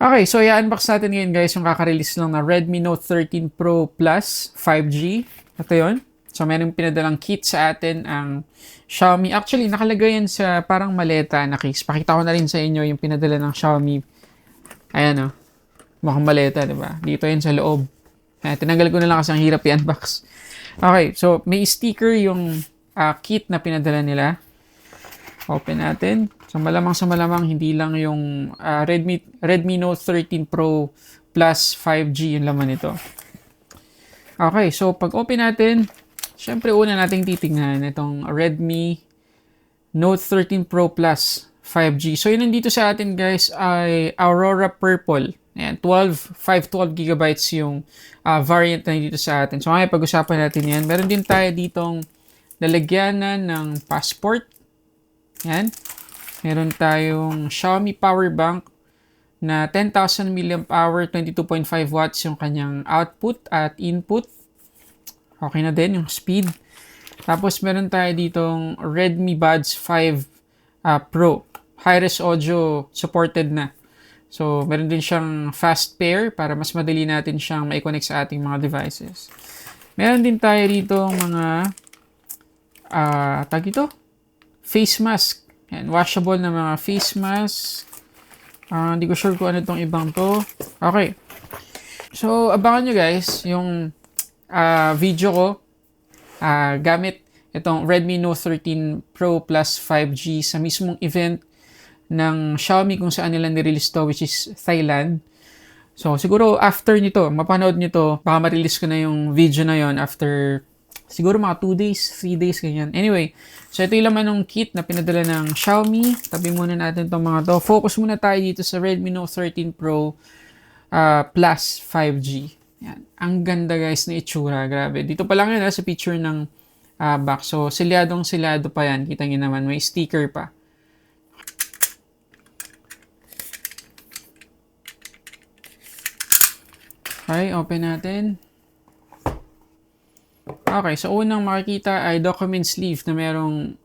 Okay, so i-unbox natin ngayon guys yung kaka-release lang na Redmi Note 13 Pro Plus 5G. Ito yun. So meron pinadalang kit sa atin ang Xiaomi. Actually, nakalagay yan sa parang maleta na case. Pakita ko na rin sa inyo yung pinadala ng Xiaomi. Ayan o. Mukhang maleta, di ba? Dito yan sa loob. Ayan, tinanggal ko na lang kasi ang hirap i-unbox. Okay, so may sticker yung kit na pinadala nila. Open natin. So malamang sa malamang hindi lang yung Redmi Note 13 Pro Plus 5G yung laman nito. Okay, so pag open natin, syempre una nating titingnan itong Redmi Note 13 Pro Plus 5G. So yun nandito sa atin guys ay Aurora Purple. Ayan, 512 gigabytes yung variant na dito sa atin. So ngayon pag-usapan natin yan. Meron din tayo ditong lalagyanan ng passport. Yan. Meron tayong Xiaomi power bank na 10,000 mAh, 22.5 watts yung kanyang output at input. Okay na din yung speed. Tapos meron tayo ditong Redmi Buds 5 Pro. Hi-res audio supported na. So, meron din siyang fast pair para mas madali natin siyang ma-connect sa ating mga devices. Meron din tayo ditong mga tag ito? Face mask. Yan, washable na mga face mask. Hindi ko sure kung ano itong ibang to. Okay. So, abangan nyo guys yung video ko gamit itong Redmi Note 13 Pro Plus 5G sa mismong event ng Xiaomi kung saan nila nirelease to, which is Thailand. So, siguro after nito, mapanood nyo to, baka ma-release ko na yung video na yon after siguro mga 2 days, 3 days, ganyan. Anyway, so ito yung laman ng kit na pinadala ng Xiaomi. Tabi muna natin itong mga to. Focus muna tayo dito sa Redmi Note 13 Pro Plus 5G. Yan. Ang ganda guys na itsura. Grabe. Dito pa lang yun sa picture ng box. So, silyadong-silyado pa yan. Kita nyo naman. May sticker pa. Okay, open natin. Okay, so unang makikita ay document sleeve na merong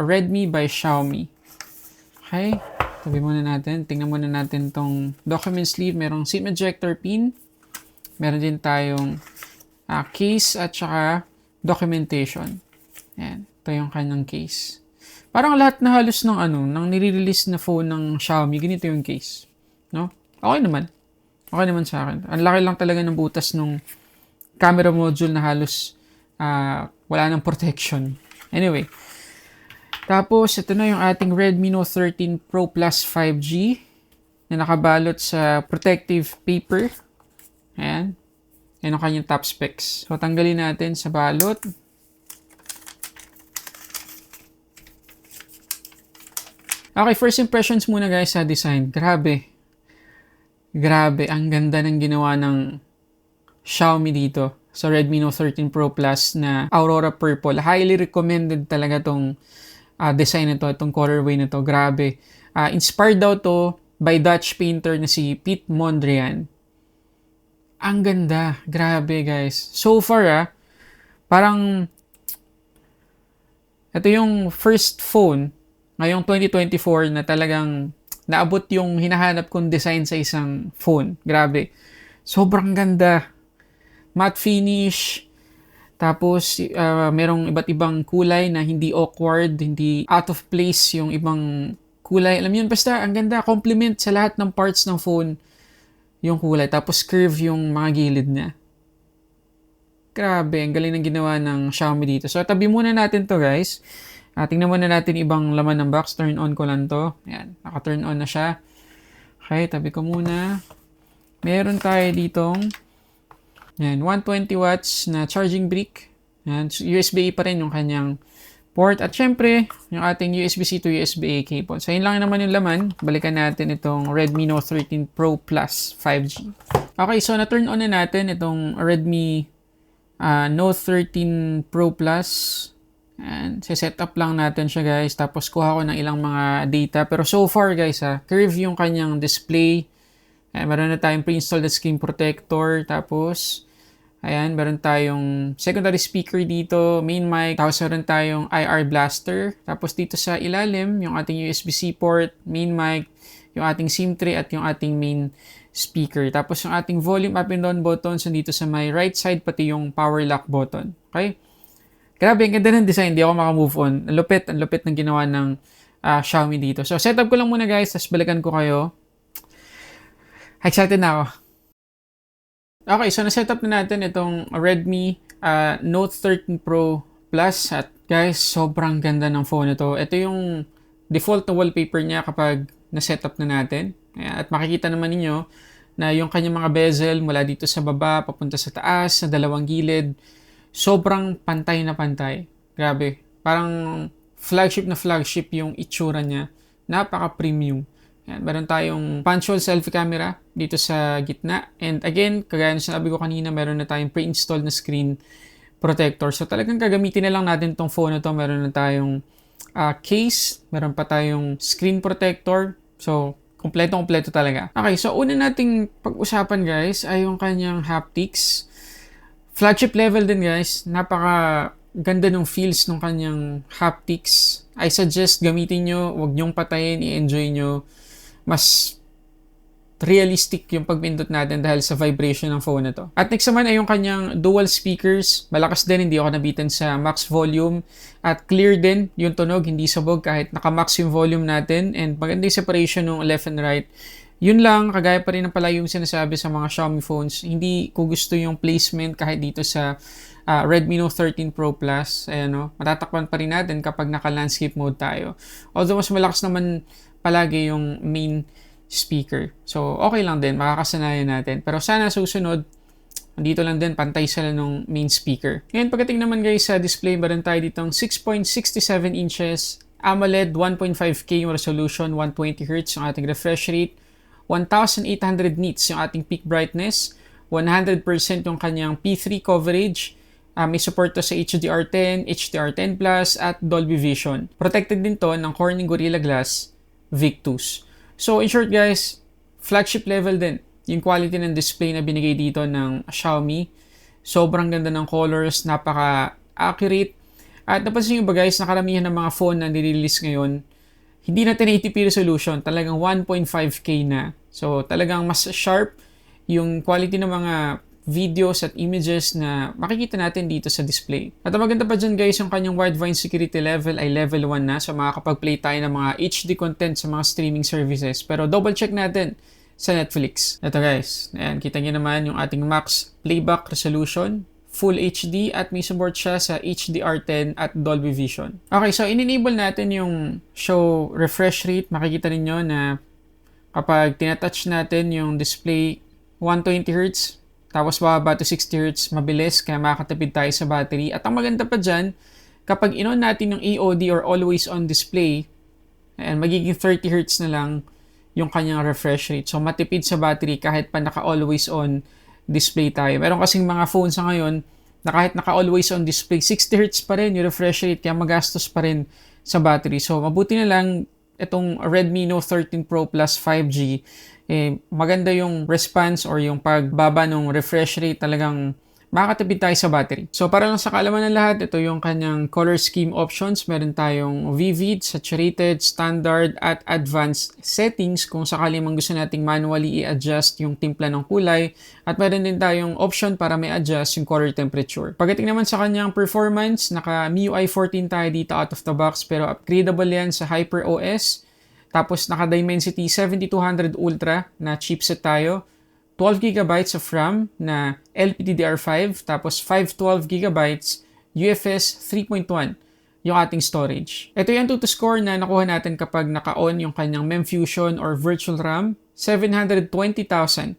Redmi by Xiaomi. Okay, tabi muna natin. Tingnan muna natin tong document sleeve. Merong SIM ejector pin. Meron din tayong case at saka documentation. Ayan, ito yung kanyang case. Parang lahat na halos ng ng nire-release na phone ng Xiaomi, ganito yung case. No? Okay naman. Okay naman sa akin. Ang laki lang talaga ng butas nung camera module na halos wala ng protection. Anyway. Tapos, ito na yung ating Redmi Note 13 Pro Plus 5G na nakabalot sa protective paper. Ayan. Yan ang kanyang top specs. So, tanggalin natin sa balot. Okay, first impressions muna guys sa design. Grabe. Grabe, ang ganda ng ginawa ng Xiaomi dito sa Redmi Note 13 Pro Plus na Aurora Purple. Highly recommended talaga tong design na to, itong colorway na to. Grabe. Inspired daw to by Dutch painter na si Piet Mondrian. Ang ganda. Grabe guys. So far parang ito yung first phone ngayong 2024 na talagang naabot yung hinahanap kong design sa isang phone. Grabe. Sobrang ganda. Matte finish. Tapos, merong iba't ibang kulay na hindi awkward, hindi out of place yung ibang kulay. Alam yun, basta ang ganda. Complement sa lahat ng parts ng phone yung kulay. Tapos, curve yung mga gilid niya. Grabe, ang galing ng ginawa ng Xiaomi dito. So, tabi muna natin to guys. Tingnan muna natin ibang laman ng box. Turn on ko lang to. Ayan, naka-turn on na siya. Okay, tabi ko muna. Meron tayo ditong 120 watts na charging brick. Ayan, USB-A pa rin yung kanyang port. At syempre, yung ating USB-C to USB-A cable. So, yun lang naman yung laman. Balikan natin itong Redmi Note 13 Pro Plus 5G. Okay, so na-turn on na natin itong Redmi Note 13 Pro Plus. And set up lang natin siya guys. Tapos kuha ko ng ilang mga data. Pero so far guys curve yung kanyang display. Ayan, meron na tayong pre-installed na screen protector. Tapos, ayan, meron tayong secondary speaker dito, main mic. Tapos meron tayong IR blaster. Tapos dito sa ilalim, yung ating USB-C port, main mic, yung ating SIM tray at yung ating main speaker. Tapos yung ating volume up and down buttons nandito sa my right side, pati yung power lock button. Okay? Grabe, ang ganda ng design. Hindi ako makamove on. Ang lupit ng ginawa ng Xiaomi dito. So, setup ko lang muna guys, tapos balikan ko kayo. Excited na ako. Okay, so na-setup na natin itong Redmi Note 13 Pro Plus. At guys, sobrang ganda ng phone ito. Ito yung default na wallpaper niya kapag na-setup na natin. At makikita naman ninyo na yung kanyang mga bezel mula dito sa baba, papunta sa taas, sa dalawang gilid, sobrang pantay na pantay. Grabe. Parang flagship na flagship yung itsura niya. Napaka-premium. Yan, meron tayong punch hole selfie camera dito sa gitna. And again, kagaya na sinabi ko kanina, meron na tayong pre-installed na screen protector. So talagang gagamitin na lang natin tong phone na to. Meron na tayong case, meron pa tayong screen protector. So, kompleto-kompleto talaga. Okay, so una nating pag-usapan guys ay yung kanyang haptics. Flagship level din guys. Napaka ganda ng feels ng kanyang haptics. I suggest gamitin nyo, huwag nyong patayin, i-enjoy nyo. Mas realistic yung pagpindot natin dahil sa vibration ng phone na to. At next naman ay yung kanyang dual speakers. Malakas din, hindi ako nabitan sa max volume. At clear din yung tunog, hindi sabog kahit naka-max yung volume natin. And maganda yung separation ng left and right. Yun lang, kagaya pa rin ng pala yung sinasabi sa mga Xiaomi phones. Hindi ko gusto yung placement kahit dito sa Redmi Note 13 Pro Plus. Ayan, no? Matatakpan pa rin natin kapag naka-landscape mode tayo. Although mas malakas naman palagi yung main speaker. So, okay lang din. Makakasanayan natin. Pero sana susunod, dito lang din, pantay sila ng main speaker. Ngayon, pagdating naman guys sa display, meron tayo ditong 6.67 inches, AMOLED 1.5K yung resolution, 120Hz yung ating refresh rate, 1,800 nits yung ating peak brightness, 100% yung kanyang P3 coverage, may support to sa HDR10, HDR10+, at Dolby Vision. Protected din to ng Corning Gorilla Glass Victus. So, in short guys, flagship level din yung quality ng display na binigay dito ng Xiaomi. Sobrang ganda ng colors, napaka-accurate. At napansin nyo ba guys, nakaramihan ng mga phone na nirelease ngayon, hindi na 1080p resolution, talagang 1.5K na. So, talagang mas sharp yung quality ng mga videos at images na makikita natin dito sa display. At ang maganda pa dyan guys, yung kanyang Widevine security level ay level 1 na. So makakapag-play tayo ng mga HD content sa mga streaming services. Pero double check natin sa Netflix. Ito guys, ayan, kita nyo naman yung ating max playback resolution, Full HD, at may support siya sa HDR10 at Dolby Vision. Okay, so in-enable natin yung show refresh rate. Makikita ninyo na kapag tinatouch natin yung display 120Hz, tapos bababa to 60Hz, mabilis, kaya makakatipid tayo sa battery. At ang maganda pa dyan, kapag in-on natin yung AOD or always on display, ayan, magiging 30Hz na lang yung kanyang refresh rate. So matipid sa battery kahit pa naka-always on display tayo. Meron kasing mga phones sa ngayon na kahit naka-always on display, 60Hz pa rin yung refresh rate, kaya magastos pa rin sa battery. So mabuti na lang itong Redmi Note 13 Pro Plus 5G, maganda yung response or yung pagbaba ng refresh rate, talagang makakatipid tayo sa battery. So para lang sa kaalaman ng lahat, ito yung kanyang color scheme options. Meron tayong vivid, saturated, standard, at advanced settings kung sakali mang gusto nating manually i-adjust yung timpla ng kulay. At meron din tayong option para may adjust yung color temperature. Pagdating naman sa kanyang performance, naka MIUI 14 tayo dito out of the box, pero upgradable yan sa HyperOS. Tapos naka-Dimensity 7200 Ultra na chipset tayo. 12GB of RAM na LPDDR5. Tapos 512GB UFS 3.1 yung ating storage. Ito yung Antutu score na nakuha natin kapag naka-on yung kanyang MEMfusion or virtual RAM. 720,628.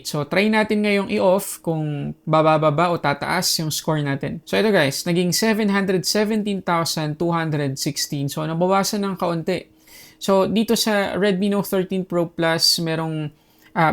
So, try natin ngayong i-off kung bababa o tataas yung score natin. So, ito guys, naging 717,216. So, nabawasan ng kaunti. So, dito sa Redmi Note 13 Pro Plus, merong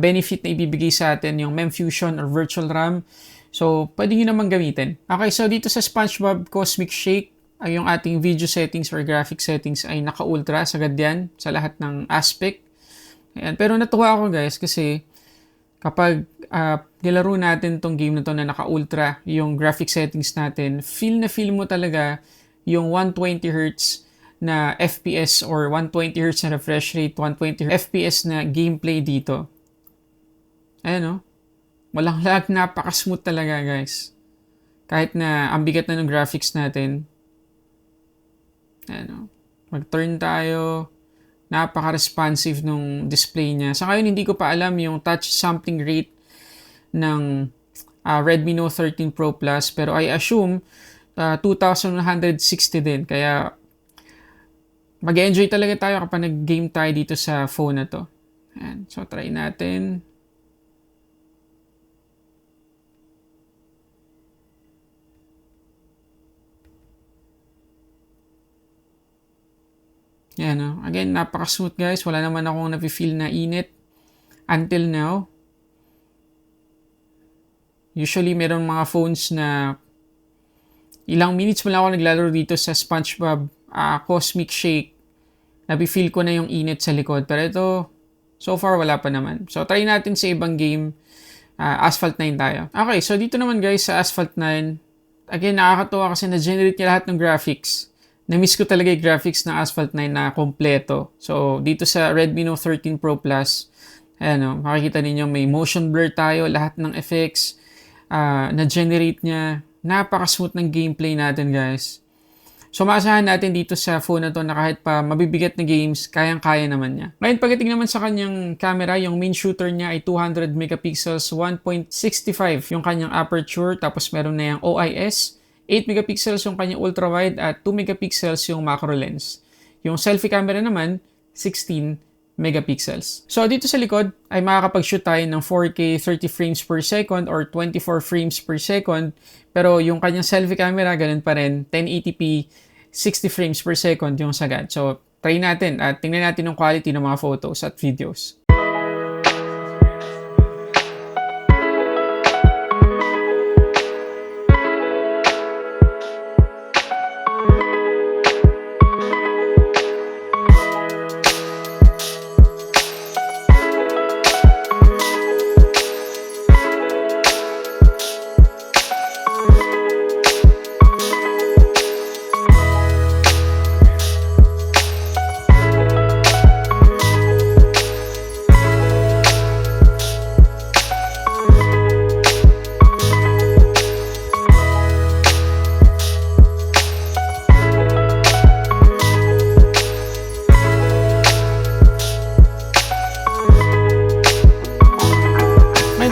benefit na ibibigay sa atin yung MEMfusion or virtual RAM. So, pwede nyo naman gamitin. Okay, so dito sa SpongeBob Cosmic Shake, ay yung ating video settings or graphic settings ay naka-ultra, sagad yan sa lahat ng aspect. Ayan. Pero natuwa ako guys kasi kapag nilaro natin tong game na to na naka-ultra yung graphic settings natin, feel na feel mo talaga yung 120Hz na FPS or 120Hz na refresh rate, 120 FPS na gameplay dito. Ayan o. Walang lag, napaka-smooth talaga guys. Kahit na ang bigat na ng graphics natin. Ayan o. Mag-turn tayo. Napaka-responsive nung display niya. Sa ngayon, hindi ko pa alam yung touch sampling rate ng Redmi Note 13 Pro Plus. Pero I assume 2160 din. Kaya mag-enjoy talaga tayo kapag nag-game tayo dito sa phone na to. Ayan. So, try natin. Yan o. Again, napaka-smooth guys. Wala naman akong nafe-feel na init until now. Usually, meron mga phones na ilang minutes mo lang ako naglalaro dito sa SpongeBob Cosmic Shake. Nafe-feel ko na yung init sa likod. Pero ito, so far, wala pa naman. So, try natin sa ibang game. Asphalt 9 tayo. Okay, so dito naman guys sa Asphalt 9. Again, nakakatuwa kasi na-generate niya lahat ng graphics. Na-miss ko talaga yung graphics ng Asphalt 9 na kompleto. So, dito sa Redmi Note 13 Pro Plus, ayan o, makikita ninyo may motion blur tayo, lahat ng effects na-generate niya. Napaka-smooth ng gameplay natin, guys. So, maasahan natin dito sa phone na to na kahit pa mabibigat na games, kayang-kaya naman niya. Ngayon, pagdating naman sa kanyang camera, yung main shooter niya ay 200 megapixels, 1.65 yung kanyang aperture, tapos meron na yung OIS, 8 megapixels yung kanyang ultra-wide at 2 megapixels yung macro lens. Yung selfie camera naman, 16 megapixels. So, dito sa likod ay makakapag-shoot tayo ng 4K 30 frames per second or 24 frames per second. Pero yung kanyang selfie camera, ganun pa rin, 1080p, 60 frames per second yung sagad. So, try natin at tingnan natin yung quality ng mga photos at videos.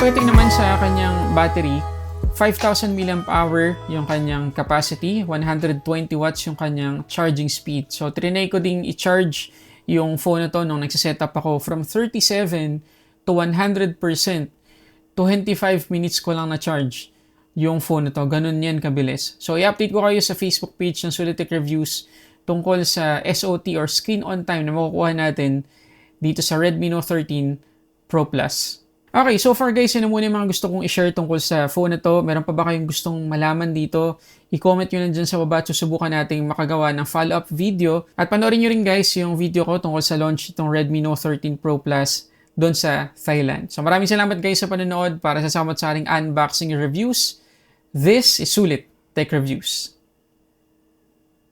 Pagdating naman sa kanyang battery, 5,000 mAh yung kanyang capacity, 120 watts yung kanyang charging speed. So, trinay ko ding i-charge yung phone na to nung nagsiset up ako from 37 to 100%. 25 minutes ko lang na-charge yung phone na to. Ganun yan kabilis. So, i-update ko kayo sa Facebook page ng Sulitek Reviews tungkol sa SOT or screen on time na makukuha natin dito sa Redmi Note 13 Pro Plus. Okay, so far guys, yun na muna yung mga gusto kong i-share tungkol sa phone na to. Meron pa ba kayong gustong malaman dito? I-comment nyo na dyan sa baba at susubukan nating makagawa ng follow-up video. At panoorin nyo rin guys yung video ko tungkol sa launch itong Redmi Note 13 Pro Plus doon sa Thailand. So maraming salamat guys sa panonood para sa samot sa ating unboxing reviews. This is Sulit Tech Reviews.